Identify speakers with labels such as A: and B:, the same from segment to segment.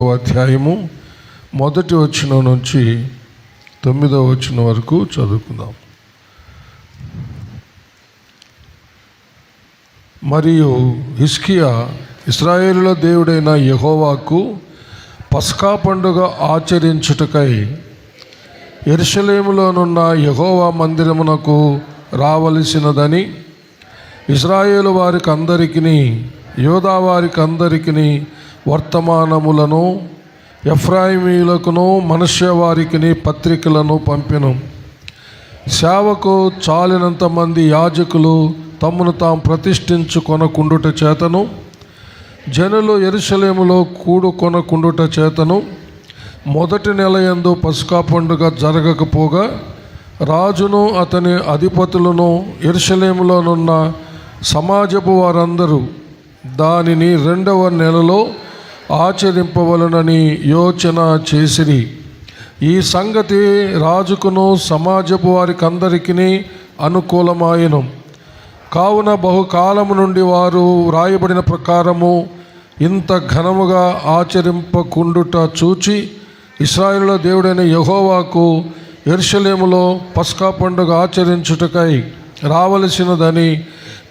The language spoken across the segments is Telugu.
A: అధ్యాయము 1వ వచనం నుంచి 9వ వచనం వరకు చదువుకుందాం. మరియు హిజ్కియా ఇశ్రాయేలుల దేవుడైన యెహోవాకు పస్కా పండుగ ఆచరించుటకై యెరూషలేములోనున్న యెహోవా మందిరమునకు రావలసినదని ఇశ్రాయేలు వారికి అందరికిని యూదా వారికి అందరికిని వర్తమానములను ఎఫ్రాయిమీయులకును మనష్య వారికిని పత్రికలను పంపెను. సేవకు చాలినంత మంది యాజకులు తమను తాము ప్రతిష్ఠించుకొనకుండుట చేతను జనులు యెరూషలేములో కూడుకొనకుండుట చేతను మొదటి నెల యందు పస్కా పండుగ జరగకపోగా రాజును అతని అధిపతులను యెరూషలేములోనున్న సమాజపు వారందరూ దానిని 2వ నెలలో ఆచరింపవలనని యోచన చేసిరి. ఈ సంగతి రాజుకును సమాజపు వారికి అందరికీ అనుకూలమాయెను. కావున బహుకాలము నుండి వారు వ్రాయబడిన ప్రకారము ఇంత ఘనముగా ఆచరింపకుండుట చూచి ఇశ్రాయేలుల దేవుడైన యెహోవాకు యెరూషలేములో పస్కా పండుగ ఆచరించుటకై రావలసినదని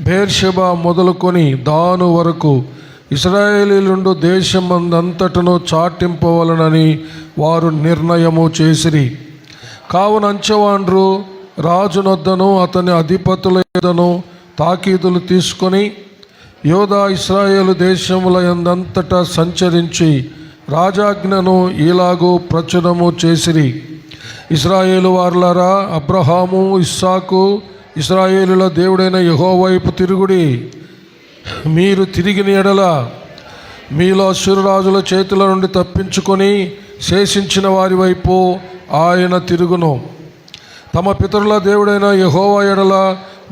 A: బెయేర్షెబా మొదలుకొని దాను వరకు ఇశ్రాయేలీయులు దేశమందంతటను చాటింపవలనని వారు నిర్ణయము చేసిరి. కావున అంచెవాండ్రు రాజునొద్దను అతని అధిపతుల యొద్దను తాకీదులు తీసుకొని యూదా ఇశ్రాయేలు దేశముల యందంతటా సంచరించి రాజాజ్ఞను ఈలాగు ప్రచురము చేసిరి. ఇశ్రాయేలు వారులారా, అబ్రహాము ఇస్సాకు ఇశ్రాయేలుల దేవుడైన యెహోవా వైపు తిరుగుడి. మీరు తిరిగిన ఎడల మీలో అశ్షూరురాజుల చేతుల నుండి తప్పించుకొని శేషించిన వారి వైపు ఆయన తిరుగును. తమ పితరుల దేవుడైన యెహోవా ఎడల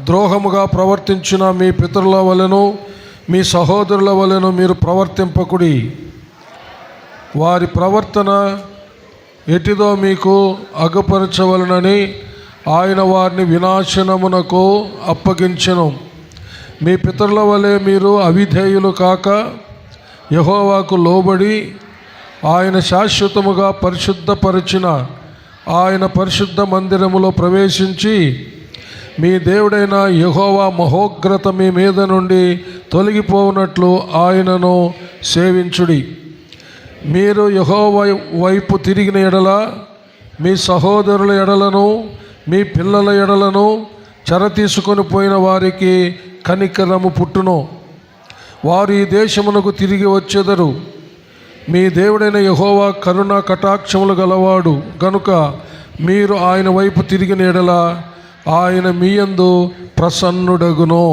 A: ద్రోహముగా ప్రవర్తించిన మీ పితరుల వలెను మీ సహోదరుల వలెను మీరు ప్రవర్తింపకుడి. వారి ప్రవర్తన ఎటిదో మీకు అగపరచవలనని ఆయన వారిని వినాశనమునకు అప్పగించెను. మీ పితరుల వలె మీరు అవిధేయులు కాక యెహోవాకు లోబడి ఆయన శాశ్వతముగా పరిశుద్ధపరిచిన ఆయన పరిశుద్ధ మందిరములో ప్రవేశించి మీ దేవుడైన యెహోవా మహోగ్రత మీ మీద నుండి తొలగిపోవునట్లు ఆయనను సేవించుడి. మీరు యెహోవా వైపు తిరిగిన ఎడల మీ సహోదరుల ఎడలను మీ పిల్లల ఎడలను చెర తీసుకొని పోయిన వారికి కనికరము పుట్టును. వారు ఈ దేశమునకు తిరిగి వచ్చెదరు. మీ దేవుడైన యెహోవా కరుణ కటాక్షములు గలవాడు గనుక మీరు ఆయన వైపు తిరిగిన ఎడల ఆయన మీ యందు ప్రసన్నుడగును.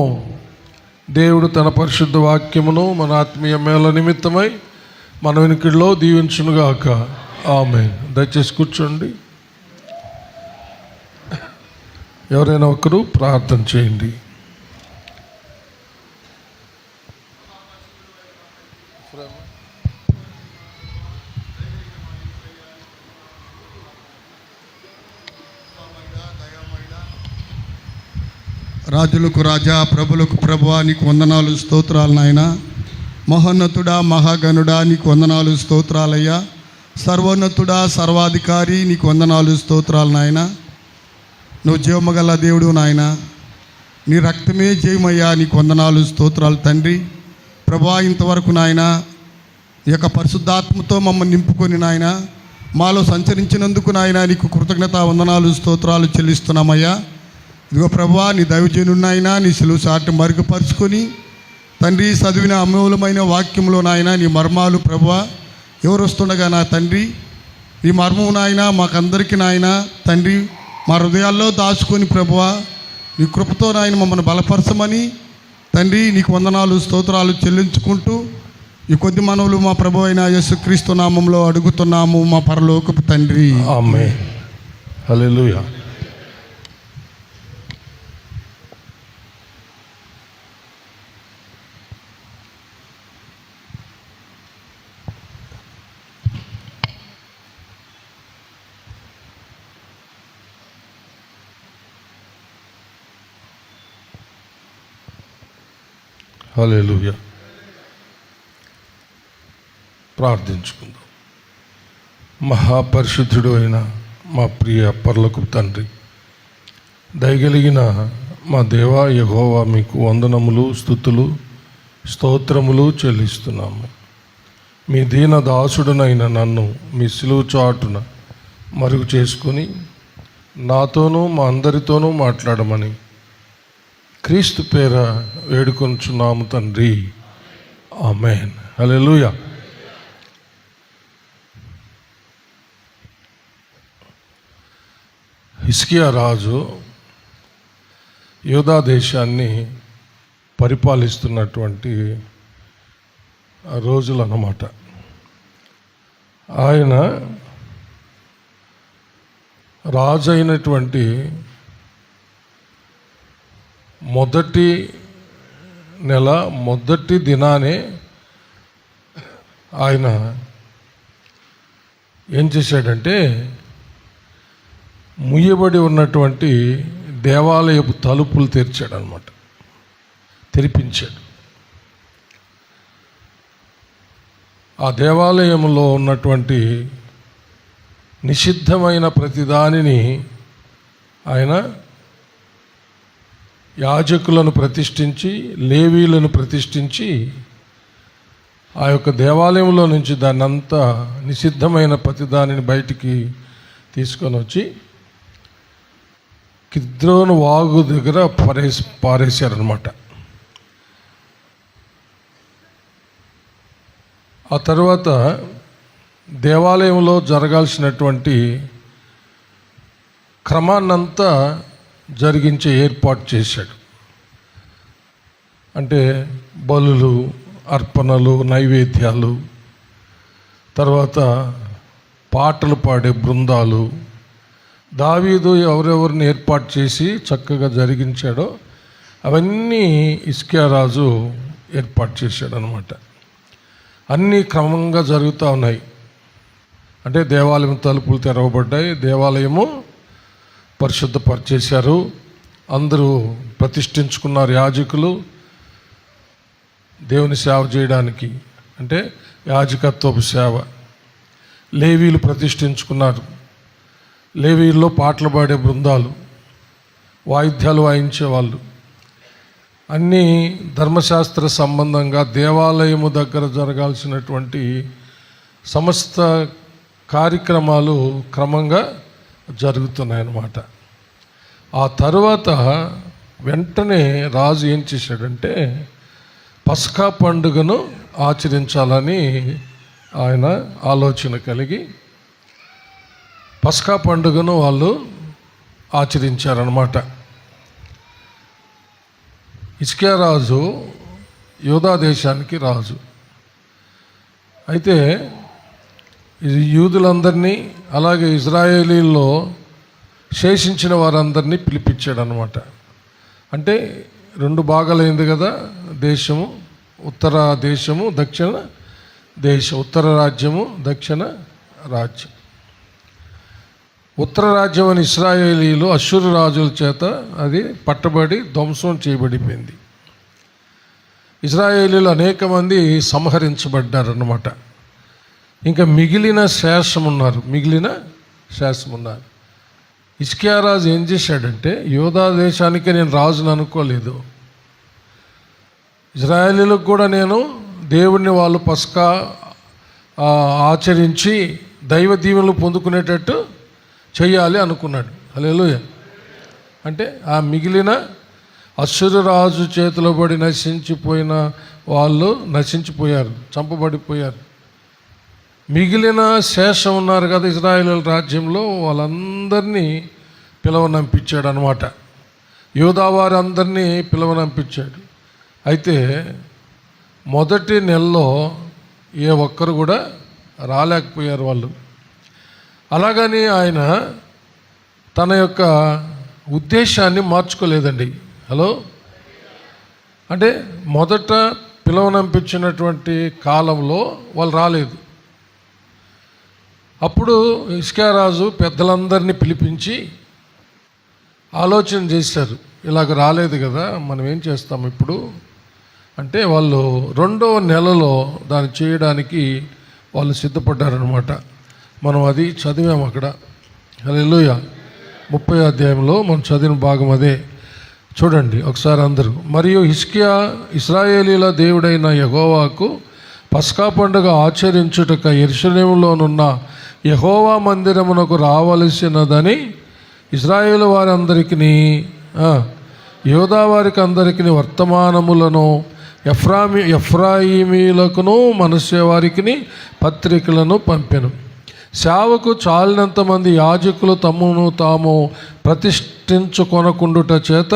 A: దేవుడు తన పరిశుద్ధ వాక్యమును మన ఆత్మీయ మేళ నిమిత్తమై మన వెనుకడిలో దీవించునుగాక. ఆమేన్. దయచేసి కూర్చోండి. ఎవరైనా ఒకరు ప్రార్థన చేయండి.
B: రాజులకు రాజా, ప్రభులకు ప్రభువా, నీకు వందనాలు స్తోత్రాలు నాయన. మహోన్నతుడా, మహాగణుడా, నీకు వందనాలు స్తోత్రాలయ్యా. సర్వోన్నతుడా, సర్వాధికారి, నీకు వందనాలు స్తోత్రాలు నాయన. నువ్వు జీవమగల దేవుడు నాయన. నీ రక్తమే జయమయ్యా, నీకు వందనాలు స్తోత్రాలు తండ్రి. ప్రభువా, ఇంతవరకు నాయన ఈ యొక్క పరిశుద్ధాత్మతో మమ్మల్ని నింపుకొని నాయన మాలో సంచరించినందుకు నాయన నీకు కృతజ్ఞత వందనాలు స్తోత్రాలు చెల్లిస్తున్నామయ్యా. ఇదిగో ప్రభువా, నీ దైవజనున్నాయినా నీ సిలువ సాటి మరుగుపరుచుకొని తండ్రి చదివిన అమూలమైన వాక్యంలో నాయన నీ మర్మాలు ప్రభువా ఎవరు వస్తుండగా నా తండ్రి నీ మర్మము నాయన మాకందరికీ నాయన తండ్రి మా హృదయాల్లో దాచుకొని ప్రభువా నీ కృపతో నాయన మమ్మల్ని బలపరచమని తండ్రి నీకు వందనాలు స్తోత్రాలు చెల్లించుకుంటూ ఈ కొద్ది మనవులు మా ప్రభు అయిన యేసుక్రీస్తు నామంలో అడుగుతున్నాము మా పరలోకపు తండ్రి.
A: ఆమేన్. హల్లెలూయా. హల్లెలూయా. ప్రార్థించుకుందాం. మహాపరిశుద్ధుడు అయిన మా ప్రియ పరలోకపు తండ్రి, దయగలిగిన మా దేవా యెహోవా, మీకు వందనములు, స్తుతులు, స్తోత్రములు చెల్లిస్తున్నాము. మీ దీన దాసుడునైన నన్ను మీ సిలువ చాటున మరుగు చేసుకుని నాతోనూ మా అందరితోనూ మాట్లాడమని క్రీస్తు పేర వేడుకొనుచున్నాము తండ్రి, ఆమేన్. హల్లెలూయా. హిజ్కియా రాజు యూదా దేశాన్ని పరిపాలిస్తున్నటువంటి రోజులు అన్నమాట. ఆయన రాజు అయినటువంటి మొదటి నెల మొదటి దినానే ఆయన ఏం చేశాడంటే, ముయ్యబడి ఉన్నటువంటి దేవాలయపు తలుపులు తెరిచాడు అనమాట, తెరిపించాడు. ఆ దేవాలయంలో ఉన్నటువంటి నిషిద్ధమైన ప్రతిదానిని ఆయన యాజకులను ప్రతిష్ఠించి, లేవీలను ప్రతిష్ఠించి, ఆ యొక్క దేవాలయంలో నుంచి దాన్నంతా నిషిద్ధమైన ప్రతిదానిని బయటికి తీసుకొని వచ్చి కిద్రోను వాగు దగ్గర పారేశారనమాట. ఆ తర్వాత దేవాలయంలో జరగాల్సినటువంటి క్రమాన్నంతా జరిగించే ఏర్పాటు చేశాడు. అంటే బలులు, అర్పణలు, నైవేద్యాలు, తర్వాత పాటలు పాడే బృందాలు, దావీదు ఎవరెవరిని ఏర్పాటు చేసి చక్కగా జరిగించాడో అవన్నీ హిజ్కియా రాజు ఏర్పాటు చేశాడు అనమాట. అన్నీ క్రమంగా జరుగుతూ ఉన్నాయి. అంటే దేవాలయం తలుపులు తెరవబడ్డాయి, దేవాలయము పరిశుద్ధపరిచేశారు, అందరూ ప్రతిష్ఠించుకున్నారు యాజకులు దేవుని సేవ చేయడానికి, అంటే యాజకత్వపు సేవ. లేవీలు ప్రతిష్ఠించుకున్నారు, లేవీల్లో పాటలు పాడే బృందాలు, వాయిద్యాలు వాయించేవాళ్ళు. అన్నీ ధర్మశాస్త్ర సంబంధంగా దేవాలయము దగ్గర జరగాల్సినటువంటి సమస్త కార్యక్రమాలు క్రమంగా జరుగుతున్నాయన్నమాట. ఆ తరువాత వెంటనే రాజు ఏం చేశాడంటే, పస్కా పండుగను ఆచరించాలని ఆయన ఆలోచన కలిగి పస్కా పండుగను వాళ్ళు ఆచరించారన్నమాట. హిజ్కియా రాజు యూదా దేశానికి రాజు. అయితే యూదులందరినీ, అలాగే ఇజ్రాయేలీల్లో శేషించిన వారందరినీ పిలిపించాడు అనమాట. అంటే రెండు భాగాలైంది కదా దేశము, ఉత్తర దేశము, దక్షిణ దేశం. ఉత్తర రాజ్యము, దక్షిణ రాజ్యం. ఉత్తర రాజ్యం అని ఇశ్రాయేలీలు అష్షూరు రాజుల చేత అది పట్టబడి ధ్వంసం చేయబడిపోయింది. ఇశ్రాయేలీలు అనేక మంది సంహరించబడ్డారన్నమాట. ఇంకా మిగిలిన శేషం ఉన్నారు. హిజ్కియా రాజు ఏం చేశాడంటే, యూదా దేశానికి నేను రాజును అనుకోలేదు, ఇజ్రాయేలీలకు కూడా నేను దేవుణ్ణి వాళ్ళు పస్కా ఆచరించి దైవ దీవెనలు పొందుకునేటట్టు చెయ్యాలి అనుకున్నాడు. హల్లెలూయా. అంటే ఆ మిగిలిన అష్షూరు రాజు చేతిలో పడి నశించిపోయిన వాళ్ళు నశించిపోయారు, చంపబడిపోయారు. మిగిలిన శేషం ఉన్నారు కదా ఇజ్రాయేల్ రాజ్యంలో, వాళ్ళందరినీ పిలవనంపించాడు అనమాట. యూదా వారందరినీ పిలవనంపించాడు. అయితే మొదటి నెలలో ఏ ఒక్కరు కూడా రాలేకపోయారు వాళ్ళు. అలాగని ఆయన తన యొక్క ఉద్దేశాన్ని మార్చుకోలేదండి. హలో, అంటే మొదట పిలవనంపించినటువంటి కాలంలో వాళ్ళు రాలేదు. అప్పుడు హిజ్కియా రాజు పెద్దలందరినీ పిలిపించి ఆలోచన చేశారు, ఇలాగ రాలేదు కదా, మనం ఏం చేస్తాం ఇప్పుడు అంటే, వాళ్ళు 2వ నెలలో దాన్ని చేయడానికి వాళ్ళు సిద్ధపడ్డారనమాట. మనం అది చదివాము అక్కడ. హల్లెలూయా. 30వ అధ్యాయంలో మనం చదివిన భాగం అదే. చూడండి ఒకసారి అందరూ. మరియు హిజ్కియా ఇశ్రాయేలీల దేవుడైన యెహోవాకు పస్కా పండుగ ఆచరించుటక యెరూషలేములోనున్న యెహోవా మందిరమునకు రావలసినదని ఇశ్రాయేలు వారందరికీ యూదా వారికి అందరికీ వర్తమానములను ఎఫ్రాయిమీలకును మనష్షే వారికి పత్రికలను పంపెను. సేవకు చాలినంత మంది యాజకులు తమ్మును తాము ప్రతిష్ఠించుకొనకుండుట చేత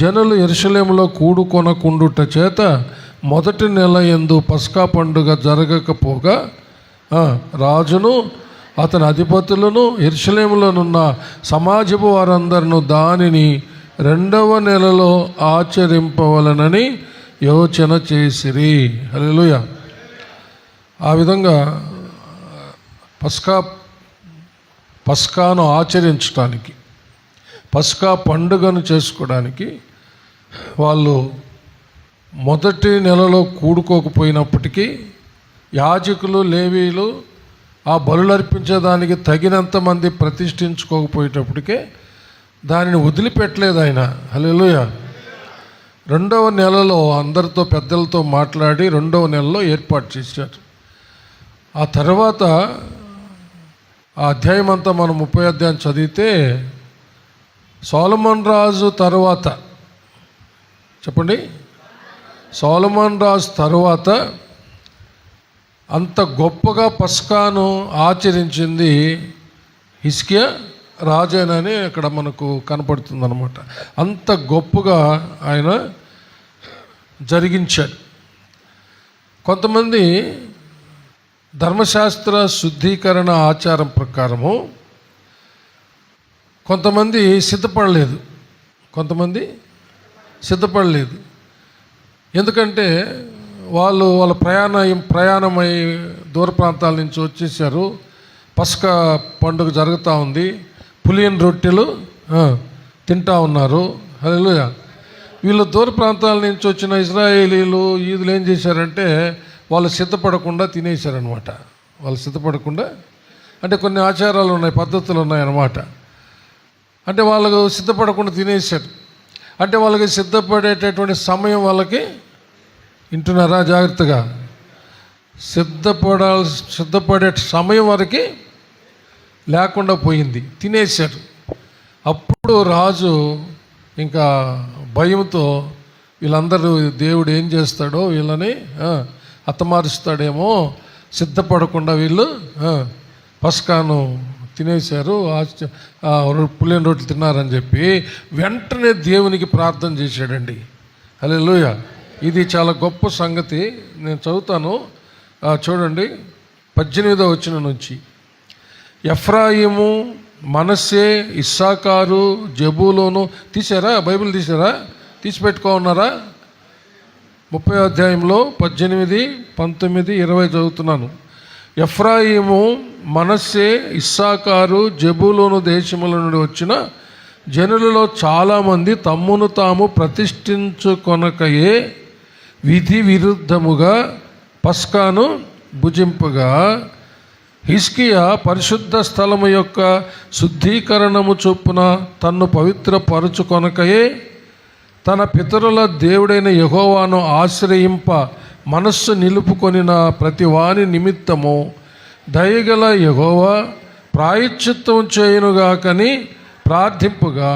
A: జనులు యెరూషలేములో కూడుకొనకుండుట చేత మొదటి నెల యందు పస్కా పండుగ జరగకపోగా రాజును అతని అధిపతులను యెరూషలేములోనున్న సమాజపు వారందరూ దానిని 2వ నెలలో ఆచరింపవలనని యోచన చేసిరి. హల్లెలూయా. ఆ విధంగా పస్కాను ఆచరించడానికి, పస్కా పండుగను చేసుకోవడానికి వాళ్ళు మొదటి నెలలో కూడుకోకపోయినప్పటికీ యాజకులు లేవీలు ఆ బలులు అర్పించేదానికి తగినంత మంది ప్రతిష్ఠించుకోకపోయేటప్పటికే దానిని వదిలిపెట్టలేదు ఆయన. హల్లెలూయా. 2వ నెలలో అందరితో పెద్దలతో మాట్లాడి 2వ నెలలో ఏర్పాటు చేశారు. ఆ తర్వాత ఆ అధ్యాయం అంతా మనం 30వ అధ్యాయం చదివితే సొలొమోను రాజు తరువాత, చెప్పండి, సొలొమోను రాజు తరువాత అంత గొప్పగా పస్కాను ఆచరించింది హిజ్కియా రాజేనని ఇక్కడ మనకు కనపడుతుంది అనమాట. అంత గొప్పగా ఆయన జరిగించాడు. కొంతమంది ధర్మశాస్త్ర శుద్ధీకరణ ఆచారం ప్రకారము కొంతమంది సిద్ధపడలేదు. ఎందుకంటే వాళ్ళ ప్రయాణమై దూర ప్రాంతాల నుంచి వచ్చేసారు. పస్కా పండుగ జరుగుతూ ఉంది. పులియన్ రొట్టెలు తింటా ఉన్నారు. హల్లెలూయా. వీళ్ళు దూర ప్రాంతాల నుంచి వచ్చిన ఇశ్రాయేలీలు ఈదులు ఏం చేశారంటే వాళ్ళు సిద్ధపడకుండా తినేశారనమాట. వాళ్ళు సిద్ధపడకుండా అంటే కొన్ని ఆచారాలు ఉన్నాయి, పద్ధతులు ఉన్నాయన్నమాట. అంటే వాళ్ళకు సిద్ధపడకుండా తినేశారు. అంటే వాళ్ళకి సిద్ధపడేటటువంటి సమయం వాళ్ళకి, వింటున్నారా జాగ్రత్తగా, సిద్ధపడే సమయం వరకు లేకుండా పోయింది, తినేశారు. అప్పుడు రాజు ఇంకా భయంతో వీళ్ళందరూ దేవుడు ఏం చేస్తాడో వీళ్ళని హతమారుస్తాడేమో, సిద్ధపడకుండా వీళ్ళు పస్కాను తినేశారు, పులియన్ రొట్టెలు తిన్నారని చెప్పి వెంటనే దేవునికి ప్రార్థన చేశాడండి. హల్లెలూయా. ఇది చాలా గొప్ప సంగతి. నేను చదువుతాను, చూడండి 18వ వచనం నుంచి. ఎఫ్రాయిము, మనష్షే, ఇస్సాకారు, జెబూలూను తీసారా? బైబిల్ తీసారా? తీసిపెట్టుకో ఉన్నారా? 30వ అధ్యాయంలో 18, 19, 20 చదువుతున్నాను. ఎఫ్రాయిము, మనష్షే, ఇస్సాకారు, జెబూలూను దేశముల నుండి వచ్చిన జనులలో చాలామంది తమ్మును తాము ప్రతిష్ఠించుకొనకయే విధి విరుద్ధముగా పస్కాను భుజింపగా హిజ్కియా పరిశుద్ధ స్థలము యొక్క శుద్ధీకరణము చొప్పున తన్ను పవిత్రపరుచుకొనకయే తన పితరుల దేవుడైన యెహోవాను ఆశ్రయింప మనస్సు నిలుపుకొనిన ప్రతి వాని నిమిత్తము దయగల యెహోవా ప్రాయశ్చిత్తం చేయునుగాకని ప్రార్థింపుగా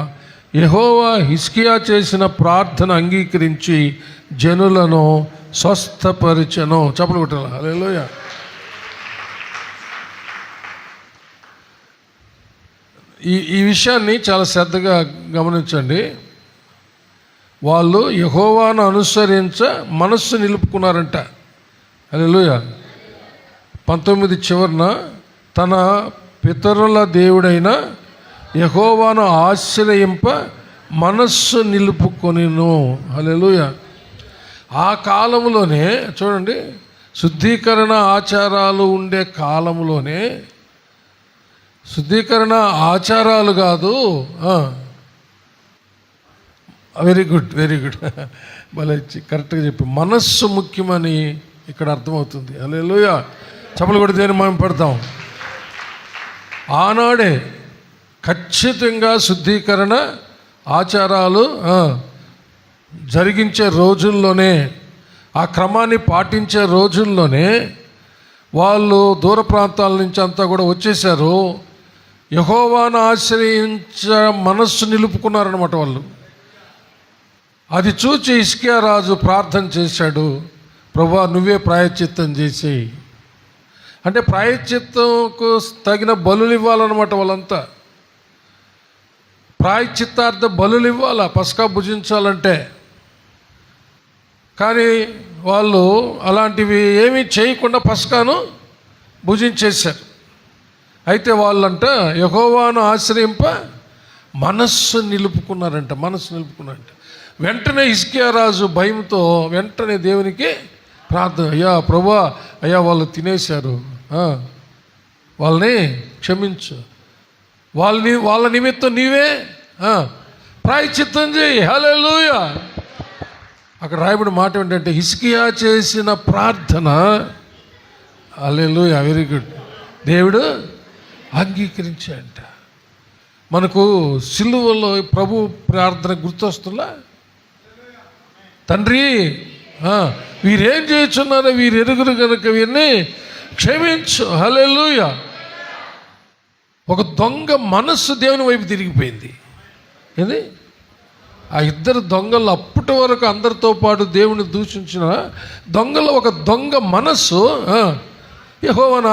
A: యెహోవా హిజ్కియా చేసిన ప్రార్థన అంగీకరించి జనులను స్వస్థపరిచెను. చప్పలు కొట్టాలి. హల్లెలూయా. ఈ విషయాన్ని చాలా శ్రద్ధగా గమనించండి. వాళ్ళు యెహోవాను అనుసరించ మనస్సు నిలుపుకున్నారంట. హల్లెలూయా. 19 చివరన తన పితరుల దేవుడైన యెహోవాను ఆశ్రయింప మనస్సు నిలుపుకొనిను. హల్లెలూయా. ఆ కాలంలోనే చూడండి, శుద్ధీకరణ ఆచారాలు ఉండే కాలంలోనే, శుద్ధీకరణ ఆచారాలు కాదు, వెరీ గుడ్ భలే కరెక్ట్గా చెప్పి, మనస్సు ముఖ్యమని ఇక్కడ అర్థమవుతుంది. హల్లెలూయా. చప్పలు కొడితే మనం పడతాం. ఆనాడే ఖచ్చితంగా శుద్ధీకరణ ఆచారాలు జరిగించే రోజుల్లోనే, ఆ క్రమాన్ని పాటించే రోజుల్లోనే వాళ్ళు దూర ప్రాంతాల నుంచి అంతా కూడా వచ్చేసారు. యెహోవాను ఆశ్రయించ మనస్సు నిలుపుకున్నారనమాట వాళ్ళు. అది చూచి హిజ్కియా రాజు ప్రార్థన చేశాడు, ప్రభువా నువ్వే ప్రాయశ్చిత్తం చేసేయి. అంటే ప్రాయశ్చిత్తంకు తగిన బలులు ఇవ్వాలన్నమాట. వాళ్ళంతా ప్రాయశ్చిత్తార్థ బలులు ఇవ్వాలా పస్కా భుజించాలంటే. కానీ వాళ్ళు అలాంటివి ఏమీ చేయకుండా పస్కాను భుజించేశారు. అయితే వాళ్ళంట యెహోవాను ఆశ్రయింప మనస్సు నిలుపుకున్నారంట. వెంటనే హిజ్కియా రాజు భయంతో వెంటనే దేవునికి ప్రార్థన, అయ్యా ప్రభువా, అయ్యా వాళ్ళు తినేశారు, వాళ్ళని క్షమించు, వాళ్ళ నిమిత్తం నీవే ప్రాయశ్చిత్తం చేయి. హల్లెలూయా. అక్కడ రాయబడిన మాట ఏంటంటే హిజ్కియా చేసిన ప్రార్థన, హల్లెలూయా, వెరీ గుడ్, దేవుడు అంగీకరించాడంట. మనకు సిలువలో ప్రభు ప్రార్థన గుర్తొస్తుందా? తండ్రి వీరేం చేస్తున్నారో వీరు ఎరుగురు కనుక వీరిని క్షమించు. హల్లెలూయా. ఒక దొంగ మనస్సు దేవుని వైపు తిరిగిపోయింది. ఏది? ఆ ఇద్దరు దొంగలు అప్పటి వరకు అందరితో పాటు దేవుని దూషించిన దొంగలు ఒక దొంగ మనస్సు యెహోవాను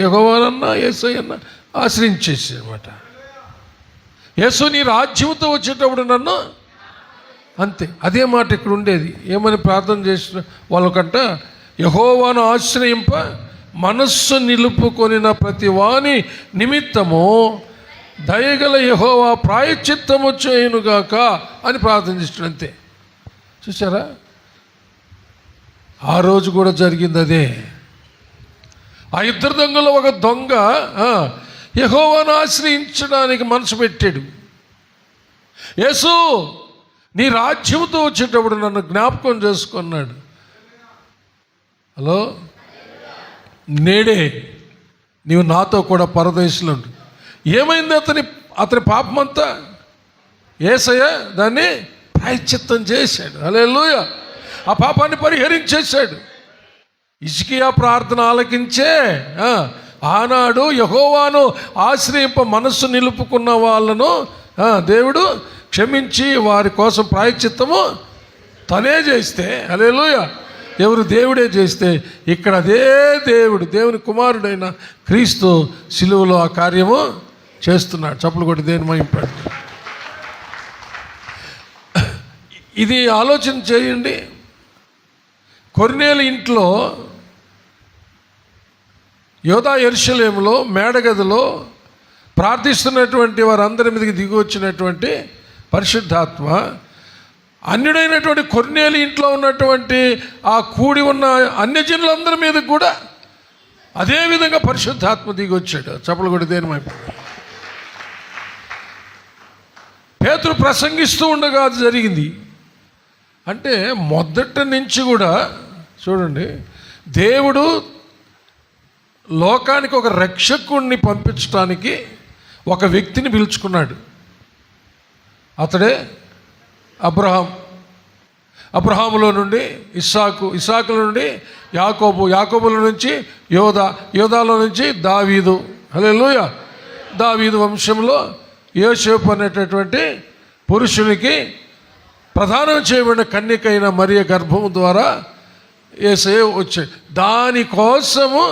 A: యెహోవానన్నా యేసయ్యన్నా ఆశ్రయించేసి అనమాట. యేసు నీ రాజ్యంతో వచ్చేటప్పుడు నన్ను, అంతే అదే మాట ఇక్కడ ఉండేది. ఏమని ప్రార్థన చేసిన వాళ్ళకంట, యెహోవాను ఆశ్రయింప మనస్సు నిలుపుకొనిన ప్రతి వాని నిమిత్తము దయగల యెహోవా ప్రాయశ్చిత్తము చేయునుగాక అని ప్రార్థన చేస్తున్నాడు. అంతే. చూసారా? ఆ రోజు కూడా జరిగింది అదే. ఆ ఇద్దరు దొంగలు ఒక దొంగ యెహోవాను ఆశ్రయించడానికి మనసు పెట్టాడు. యేసు నీ రాజ్యంతో వచ్చేటప్పుడు నన్ను జ్ఞాపకం చేసుకున్నాడు. హలో, నేడే నీవు నాతో కూడా పరదేశంలో ఉండు. ఏమైంది? అతని పాపమంతా యేసయ్య దాన్ని ప్రాయశ్చిత్తం చేశాడు. హల్లెలూయా. ఆ పాపాన్ని పరిహరించేశాడు. హిజ్కియా ప్రార్థన ఆలకించే ఆనాడు యెహోవాను ఆశ్రయింప మనస్సు నిలుపుకున్న వాళ్ళను దేవుడు క్షమించి వారి కోసం ప్రాయశ్చిత్తము తనే చేస్తే, హల్లెలూయా, ఎవరు? దేవుడే చేస్తే ఇక్కడ అదే దేవుని కుమారుడైన క్రీస్తు సిలువలో ఆ కార్యము చేస్తున్నాడు. చప్పులు కొట్టి దేవుని మహింపండి. ఇది ఆలోచన చేయండి. కొర్నేలు ఇంట్లో యోధా యెరూషలేములో మేడగదిలో ప్రార్థిస్తున్నటువంటి వారందరి మీదకి దిగి వచ్చినటువంటి పరిశుద్ధాత్మ అన్యుడైనటువంటి కొర్నేలు ఇంట్లో ఉన్నటువంటి ఆ కూడి ఉన్న అన్యజనులందరి మీద కూడా అదే విధంగా పరిశుద్ధాత్మ దిగి వచ్చాడు. చప్పలు కొట్టి దేని వైపు. పేతురు ప్రసంగిస్తూ ఉండగా అది జరిగింది. అంటే మొదటి నుంచి కూడా చూడండి, దేవుడు లోకానికి ఒక రక్షకుణ్ణి పంపించడానికి ఒక వ్యక్తిని పిలుచుకున్నాడు. అతడే అబ్రహాములో నుండి ఇస్సాకులో నుండి యాకోబుల నుంచి యోధాలో నుంచి దావీదు. హల్లెలూయా. దావీదు వంశంలో యోసేపు అనేటటువంటి పురుషునికి ప్రదానం చేయబడిన కన్యకైన మరియ గర్భం ద్వారా యేసయ్య వచ్చాడు. దానికోసము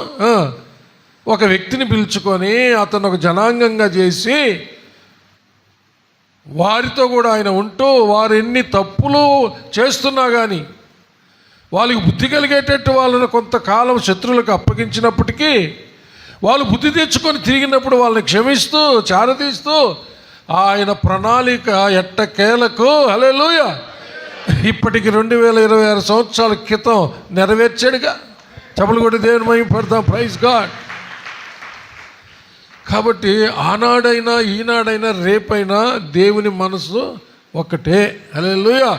A: ఒక వ్యక్తిని పిలుచుకొని అతను ఒక జనాంగంగా చేసి వారితో కూడా ఆయన ఉంటూ వారు ఎన్ని తప్పులు చేస్తున్నా కానీ వాళ్ళకి బుద్ధి కలిగేటట్టు వాళ్ళని కొంతకాలం శత్రువులకు అప్పగించినప్పటికీ వాళ్ళు బుద్ధి తెచ్చుకొని తిరిగినప్పుడు వాళ్ళని క్షమిస్తూ చారదీస్తూ ఆయన ప్రణాళిక ఎట్టకేలకు, హల్లెలూయా, ఇప్పటికి 2026 సంవత్సరాల క్రితం నెరవేర్చాడుగా. చప్పలు కొట్టి దేవుని మహిమపడతాం. Praise God. కాబట్టి ఆనాడైనా ఈనాడైనా రేపైనా దేవుని మనసు ఒక్కటే. హల్లెలూయా.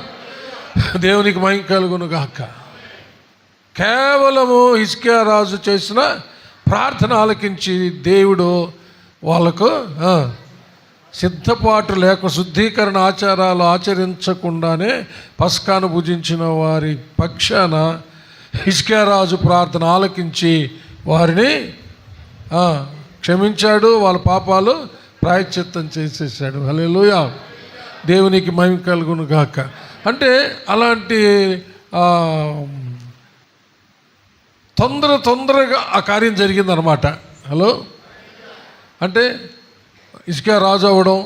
A: దేవునికి మహిమ కలుగును గాక. కేవలము హిజ్కియా రాజు చేసిన ప్రార్థన ఆలకించి దేవుడు వాళ్ళకు సిద్ధపాటు లేక శుద్ధీకరణ ఆచారాలు ఆచరించకుండానే పస్కాను భుజించిన వారి పక్షాన హిజ్కియా రాజు ప్రార్థన ఆలకించి వారిని క్షమించాడు, వాళ్ళ పాపాలు ప్రాయశ్చిత్తం చేసేసాడు. హల్లెలూయా, దేవునికి మహిమ కలుగును గాక. అంటే అలాంటి తొందరగా ఆ కార్యం జరిగిందనమాట. హలో, అంటే హిజ్కియా రాజు అవ్వడం,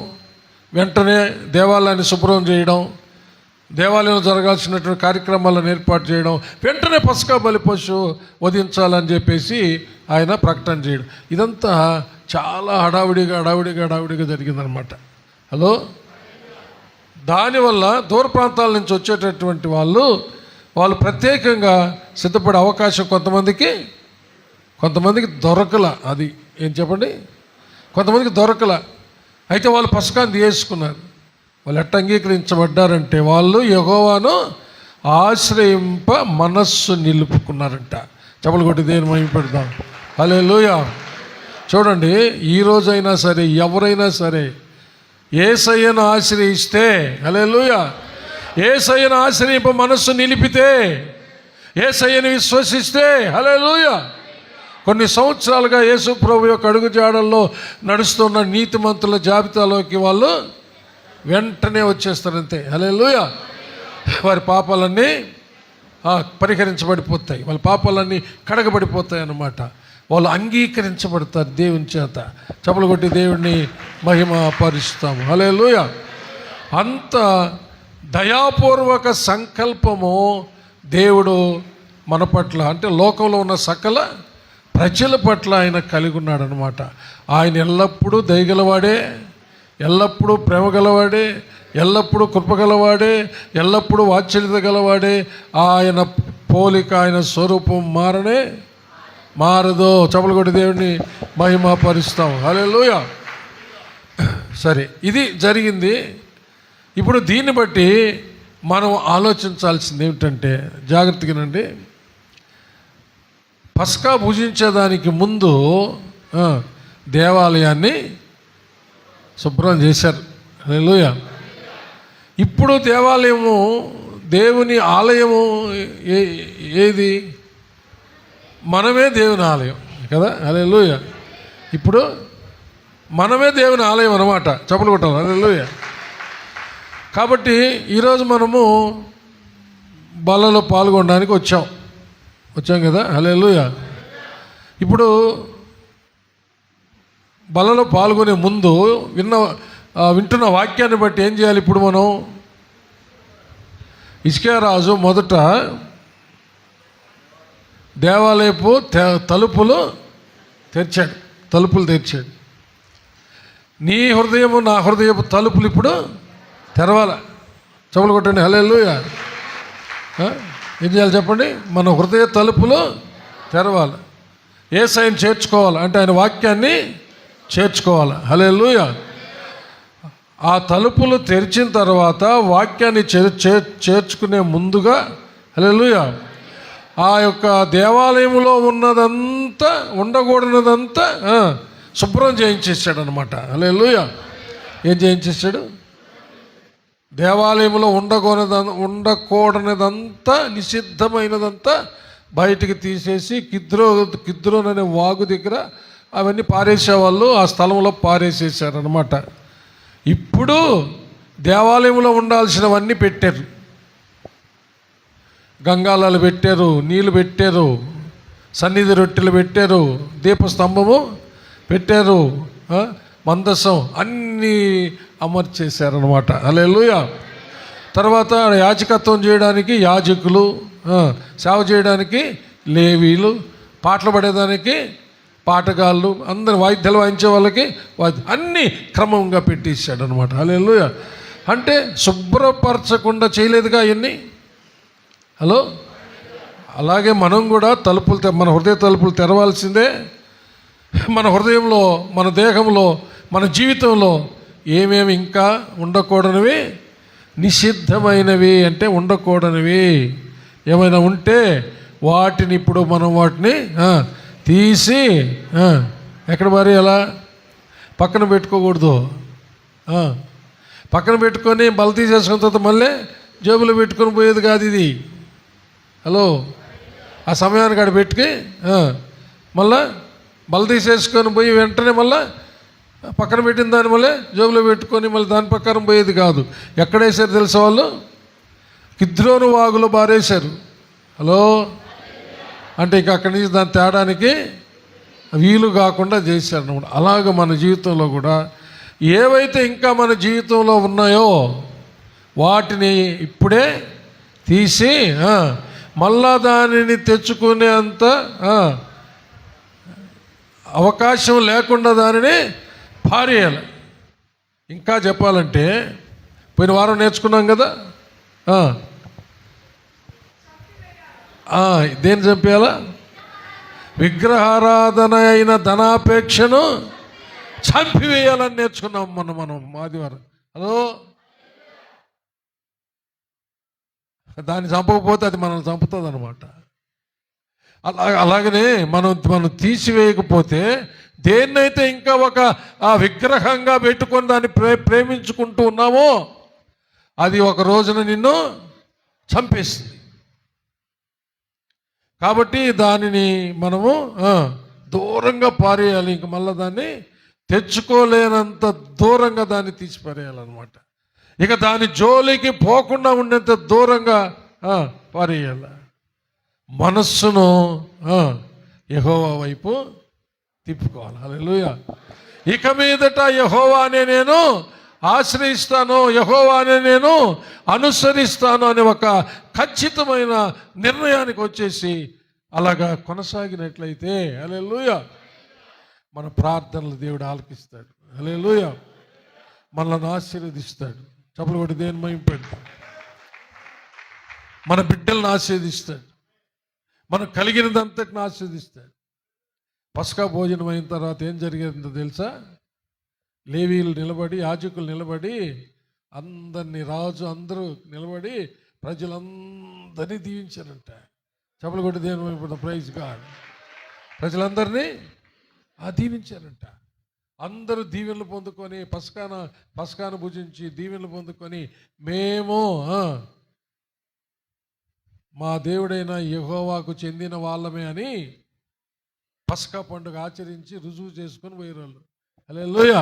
A: వెంటనే దేవాలయాన్ని శుభ్రం చేయడం, దేవాలయంలో జరగాల్సినటువంటి కార్యక్రమాలను ఏర్పాటు చేయడం, వెంటనే పస్కా బలి పశువు వధించాలని చెప్పేసి ఆయన ప్రకటన చేయడం, ఇదంతా చాలా హడావిడిగా జరిగిందనమాట. హలో, దానివల్ల దూర ప్రాంతాల నుంచి వచ్చేటటువంటి వాళ్ళు ప్రత్యేకంగా సిద్ధపడే అవకాశం కొంతమందికి దొరకల. అది ఏం చెప్పండి, కొంతమందికి దొరకల. అయితే వాళ్ళు పస్కాన్ని తీసుకున్నారు. వాళ్ళు ఎట్ట అంగీకరించబడ్డారంటే వాళ్ళు యెహోవాను ఆశ్రయింప మనస్సు నిలుపుకున్నారంట. చెప్పులు కొట్టి దేని మహిమ పెడదాం. హల్లెలూయా. చూడండి, ఈరోజైనా సరే ఎవరైనా సరే యేసయ్యను ఆశ్రయిస్తే, హల్లెలూయా, యేసయ్యను ఆశ్రయింప మనస్సు నిలిపితే, యేసయ్యను విశ్వసిస్తే, హల్లెలూయా, కొన్ని సంవత్సరాలుగా యేసు ప్రభు యొక్క అడుగు జాడల్లో నడుస్తున్న నీతిమంతుల జాబితాలోకి వాళ్ళు వెంటనే వచ్చేస్తారంతే. హల్లెలూయా. వారి పాపాలన్నీ పరిహరించబడిపోతాయి, వాళ్ళ పాపాలన్నీ కడగబడిపోతాయి అన్నమాట. వాళ్ళు అంగీకరించబడతారు దేవుని చేత. చప్పలు కొట్టి దేవుడిని మహిమ పరుస్తాము. హల్లెలూయా. అంత దయాపూర్వక సంకల్పము దేవుడు మన పట్ల, అంటే లోకంలో ఉన్న సకల ప్రజల పట్ల ఆయన కలిగి ఉన్నాడు అనమాట. ఆయన ఎల్లప్పుడూ దయగలవాడే, ఎల్లప్పుడూ ప్రేమ గలవాడే, ఎల్లప్పుడూ కృపగలవాడే, ఎల్లప్పుడూ వాత్సల్యత గలవాడే. ఆయన పోలిక, ఆయన స్వరూపం మారదు. చప్పలు కొట్టి దేవుడిని మహిమ పరుస్తాం. హల్లెలూయా. సరే, ఇది జరిగింది. ఇప్పుడు దీన్ని బట్టి మనం ఆలోచించాల్సింది ఏమిటంటే, జాగ్రత్తగానండి, పస్కా భుజించేదానికి ముందు దేవాలయాన్ని శుభ్రం చేశారు. హల్లెలూయా. ఇప్పుడు దేవాలయము, దేవుని ఆలయము ఏది? మనమే దేవుని ఆలయం కదా. హల్లెలూయా. ఇప్పుడు మనమే దేవుని ఆలయం అన్నమాట. చప్పలు కొట్టాలి. హల్లెలూయా. కాబట్టి ఈరోజు మనము బలలో పాల్గొనడానికి వచ్చాం కదా. హల్లెలూయా. ఇప్పుడు బలలో పాల్గొనే ముందు వింటున్న వాక్యాన్ని బట్టి ఏం చేయాలి? ఇప్పుడు మనం హిజ్కియా రాజు మొదట దేవాలయపు తలుపులు తెరిచాడు. నీ హృదయము నా హృదయపు తలుపులు ఇప్పుడు తెరవాలి. చెవులు కొట్టండి. హల్లెలూయా. ఏం చేయాలి చెప్పండి? మన హృదయ తలుపులు తెరవాలి. యేసయ్యను చేర్చుకోవాలి, అంటే ఆయన వాక్యాన్ని చేర్చుకోవాలి. హల్లెలూయా. ఆ తలుపులు తెరిచిన తర్వాత వాక్యాన్ని చేర్చుకునే ముందుగా, హల్లెలూయా, ఆ యొక్క దేవాలయంలో ఉండకూడనిదంతా శుభ్రం చేయించేసాడు అనమాట. హల్లెలూయా. ఏం చేయించేసాడు? దేవాలయంలో ఉండకూడనిదంతా, నిషిద్ధమైనదంతా బయటికి తీసేసి కిద్రోన్ అనే వాగు దగ్గర అవన్నీ పారేసేవాళ్ళు, ఆ స్థలంలో పారేసేసారనమాట. ఇప్పుడు దేవాలయంలో ఉండాల్సినవన్నీ పెట్టారు. గంగాలాలు పెట్టారు, నీళ్ళు పెట్టారు, సన్నిధి రొట్టెలు పెట్టారు, దీపస్తంభము పెట్టారు, మందసం అన్నీ అమర్చేశారనమాట. హల్లెలూయా. తర్వాత యాజకత్వం చేయడానికి యాజకులు, సేవ చేయడానికి లేవీలు, పాటలు పడేదానికి పాటగాళ్ళు, అందరు వాయిద్యాలు వాయించే వాళ్ళకి అన్నీ క్రమంగా పెట్టేశాడు అనమాట. హల్లెలూయా. అంటే శుభ్రపరచకుండా చేయలేదుగా అవన్నీ. హలో, అలాగే మనం కూడా మన హృదయ తలుపులు తెరవాల్సిందే. మన హృదయంలో, మన దేహంలో, మన జీవితంలో ఏమేమి ఇంకా ఉండకూడనివి, నిషిద్ధమైనవి అంటే ఉండకూడనివి ఏమైనా ఉంటే వాటిని ఇప్పుడు మనం వాటిని తీసి ఎక్కడ పారేయాలా? పక్కన పెట్టుకోకూడదు. పక్కన పెట్టుకొని బల తీసేసుకున్న తర్వాత మళ్ళీ జేబులో పెట్టుకొని పోయేది కాదు ఇది. హలో, ఆ సమయానికి అక్కడ పెట్టుకి మళ్ళా బల తీసేసుకొని పోయి వెంటనే మళ్ళీ పక్కన పెట్టిన దాన్ని మళ్ళీ జేబులో పెట్టుకొని మళ్ళీ దాని ప్రకారం పోయేది కాదు. ఎక్కడేసారు తెలుసా వాళ్ళు? కిద్రోను వాగులో బారేశారు. హలో, అంటే ఇక అక్కడి నుంచి దాన్ని తేడానికి వీలు కాకుండా చేశారు అన్నమాట. అలాగ మన జీవితంలో కూడా ఏవైతే ఇంకా మన జీవితంలో ఉన్నాయో వాటిని ఇప్పుడే తీసి మళ్ళా దానిని తెచ్చుకునే అంత అవకాశం లేకుండా దానిని పారేయాలి. ఇంకా చెప్పాలంటే పోయిన వారం నేర్చుకున్నాం కదా, దేన్ని చంపేయాలా? విగ్రహారాధన అయిన ధనాపేక్షను చంపివేయాలని నేర్చుకున్నాం మనం ఆదివారం. హలో, దాన్ని చంపకపోతే అది మనల్ని చంపుతుంది అనమాట. అలాగనే మనం తీసివేయకపోతే దేన్నైతే ఇంకా ఒక విగ్రహంగా పెట్టుకొని దాన్ని ప్రేమించుకుంటూ ఉన్నామో అది ఒక రోజున నిన్ను చంపేస్తుంది. కాబట్టి దానిని మనము దూరంగా పారేయాలి. ఇంక మళ్ళీ దాన్ని తెచ్చుకోలేనంత దూరంగా దాన్ని తీసి పారేయాలన్నమాట. ఇక దాని జోలికి పోకుండా ఉండేంత దూరంగా పారేయాలి. మనస్సును యెహోవా వైపు తిప్పుకోవాలి. హల్లెలూయా. ఇక మీదట యెహోవానే నేను ఆశ్రయిస్తాను, యెహోవానే నేను అనుసరిస్తాను అనే ఒక ఖచ్చితమైన నిర్ణయానికి వచ్చేసి అలాగా కొనసాగినట్లయితే హల్లెలూయా మన ప్రార్థనలు దేవుడు ఆలకిస్తాడు. హల్లెలూయా, మనల్ని ఆశీర్వదిస్తాడు. చప్పలు కొట్టి దేవుని మహిమపడతాడు. మన బిడ్డలను ఆశీర్వదిస్తాడు. మనకు కలిగినదంతటిని ఆశీర్వదిస్తాడు. పస్కా భోజనం అయిన తర్వాత ఏం జరిగిందో తెలుసా? లేవీయులు నిలబడి, యాజకులు నిలబడి, రాజు అందరూ నిలబడి ప్రజలందరినీ దీవించారంట. చప్పలు కొట్టి దేవుని ప్రైజ్ గాడ్. ప్రజలందరినీ దీవించారంట. అందరూ దీవెనలు పొందుకొని పస్కాను భుజించి దీవెనలు పొందుకొని మేము మా దేవుడైన యెహోవాకు చెందిన వాళ్ళమే అని పస్కా పండుగ ఆచరించి రుజువు చేసుకొని పోయేవాళ్ళు. హల్లెలూయా.